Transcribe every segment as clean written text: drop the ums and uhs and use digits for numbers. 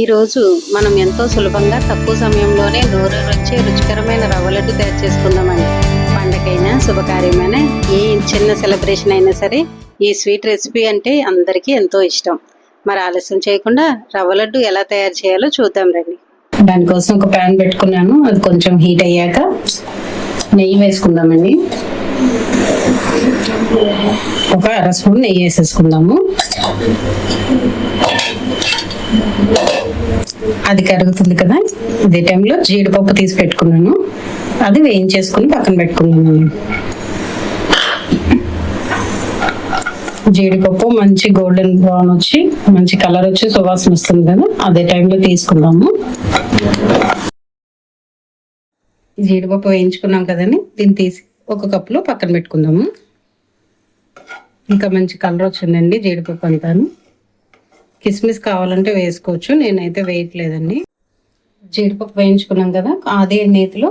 ఈరోజు మనం ఎంతో సులభంగా తక్కువ సమయంలోనే నోరూరొచ్చే రుచికరమైన రవ్వ లడ్డు తయారు చేసుకుందామండి. పండగైనా శుభకార్యమైనా ఏ చిన్న సెలబ్రేషన్ అయినా సరే ఈ స్వీట్ రెసిపీ అంటే అందరికీ ఎంతో ఇష్టం. మరి ఆలస్యం చేయకుండా రవ్వ లడ్డు ఎలా తయారు చేయాలో చూద్దాం రండి. దానికోసం ఒక ప్యాన్ పెట్టుకున్నాను. అది కొంచెం హీట్ అయ్యాక నెయ్యి వేసుకుందామండి. ఒక అర స్పూన్ నెయ్యి వేసేసుకుందాము. అది కరుగుతుంది కదా, ఇదే టైంలో జీడిపప్పు తీసి పెట్టుకున్నాను. అది వేయించేసుకుని పక్కన పెట్టుకున్నాను. జీడిపప్పు మంచి గోల్డెన్ బ్రౌన్ వచ్చి మంచి కలర్ వచ్చి సువాసన వస్తుంది కదా, అదే టైంలో తీసుకుందాము. జీడిపప్పు వేయించుకున్నాం కదండి, దీన్ని తీసి ఒక కప్పులో పక్కన పెట్టుకుందాము. ఇంకా మంచి కలర్ వచ్చిందండి జీడిపప్పు అంతాను. కిస్మిస్ కావాలంటే వేసుకోవచ్చు, నేనైతే వేయట్లేదండి. జీడిపప్పు వేయించుకున్నాం కదా, అదే నేతిలో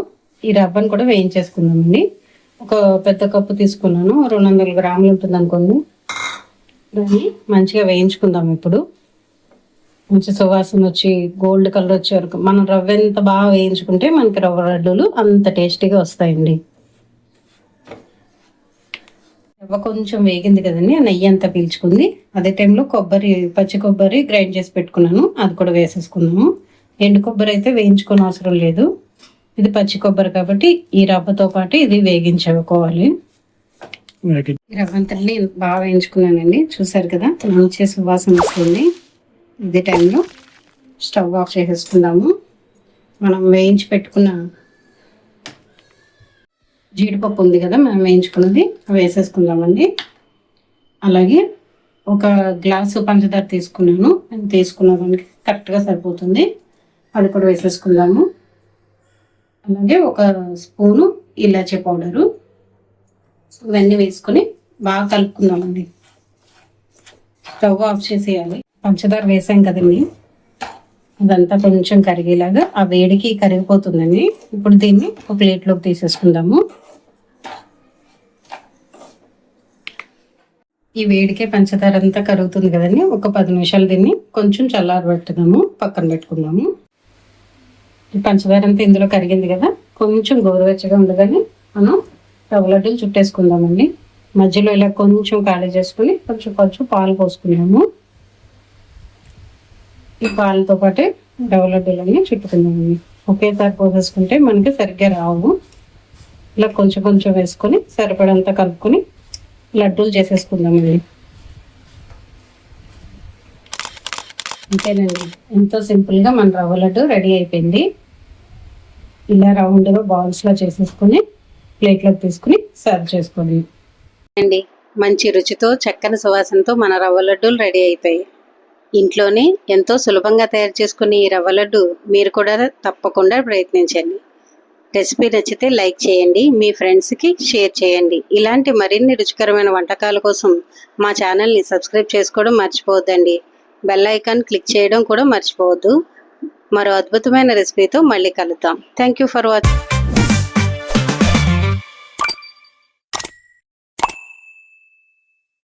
ఈ రవ్వను కూడా వేయించేసుకుందామండి. ఒక పెద్ద కప్పు తీసుకున్నాను, 200 గ్రాములు ఉంటుంది అనుకోండి. దాన్ని మంచిగా వేయించుకుందాం. ఇప్పుడు మంచి సువాసన వచ్చి గోల్డ్ కలర్ వచ్చే వరకు మనం రవ్వ ఎంత బాగా వేయించుకుంటే మనకి రవ్వ లడ్డూలు అంత టేస్టీగా వస్తాయండి. రవ్వ కొంచెం వేగింది కదండి, నెయ్యి అంతా పీల్చుకుంది. అదే టైంలో పచ్చి కొబ్బరి గ్రైండ్ చేసి పెట్టుకున్నాను, అది కూడా వేసేసుకున్నాము. ఎండు కొబ్బరి అయితే వేయించుకోని అవసరం లేదు, ఇది పచ్చి కొబ్బరి కాబట్టి ఈ రవ్వతో పాటు ఇది వేగించుకోవాలి. ఈ రవ్వ అంతా బాగా వేయించుకున్నానండి, చూసారు కదా మంచి సువాసన వస్తుంది. ఇదే టైంలో స్టవ్ ఆఫ్ చేసేసుకుందాము. మనం వేయించి పెట్టుకున్న జీడిపప్పు ఉంది కదా మనం వేయించుకున్నది వేసేసుకుందామండి. అలాగే ఒక గ్లాసు పంచదార తీసుకున్నాను, నేను తీసుకున్న దానికి కరెక్ట్గా సరిపోతుంది, అది కూడా వేసేసుకుందాము. అలాగే ఒక స్పూను ఇలాచీ పౌడరు, ఇవన్నీ వేసుకొని బాగా కలుపుకుందామండి. స్టవ్ ఆఫ్ చేసేయాలి. పంచదార వేసాం కదండి, అదంతా కొంచెం కరిగేలాగా ఆ వేడికి కరిగిపోతుందండి. ఇప్పుడు దీన్ని ఒక ప్లేట్లోకి తీసేసుకుందాము. ఈ వేడికే పంచదార అంతా కరుగుతుంది కదండి, ఒక 10 నిమిషాలు దీన్ని కొంచెం చల్లారబెట్టుదాము, పక్కన పెట్టుకుందాము. ఈ పంచదార అంతా ఇందులో కరిగింది కదా, కొంచెం గోరువెచ్చగా ఉండగానే మనం రవ్వ లడ్డూలు చుట్టేసుకుందామండి. మధ్యలో ఇలా కొంచెం ఖాళీ చేసుకుని కొంచెం పాలు పోసుకుందాము. ఈ పాలతో పాటే రవ్వ లడ్డూలన్నీ చుట్టుకుందామండి. ఒకేసారి పోసేసుకుంటే మనకి సరిగ్గా రావు. ఇలా కొంచెం వేసుకొని సరిపడంతా కలుపుకొని లడ్డూలు చేసేసుకుందామండి. అంతేనండి, ఎంతో సింపుల్గా మన రవ్వ లడ్డు రెడీ అయిపోయింది. ఇలా రౌండ్గా బాల్స్లో చేసేసుకొని ప్లేట్లోకి తీసుకుని సర్వ్ చేసుకోండి అండి. మంచి రుచితో చక్కని సువాసనతో మన రవ్వ లడ్డూలు రెడీ అయిపోయాయి. ఇంట్లోనే ఎంతో సులభంగా తయారు చేసుకునే ఈ రవ్వ లడ్డు మీరు కూడా తప్పకుండా ప్రయత్నించండి. రెసిపీ నచ్చితే లైక్ చేయండి, మీ ఫ్రెండ్స్కి షేర్ చేయండి. ఇలాంటి మరిన్ని రుచికరమైన వంటకాల కోసం మా ఛానల్ని సబ్స్క్రైబ్ చేసుకోవడం మర్చిపోవద్దండి. బెల్ ఐకాన్ క్లిక్ చేయడం కూడా మర్చిపోవద్దు. మరో అద్భుతమైన రెసిపీతో మళ్ళీ కలుద్దాం. Thank you for watching.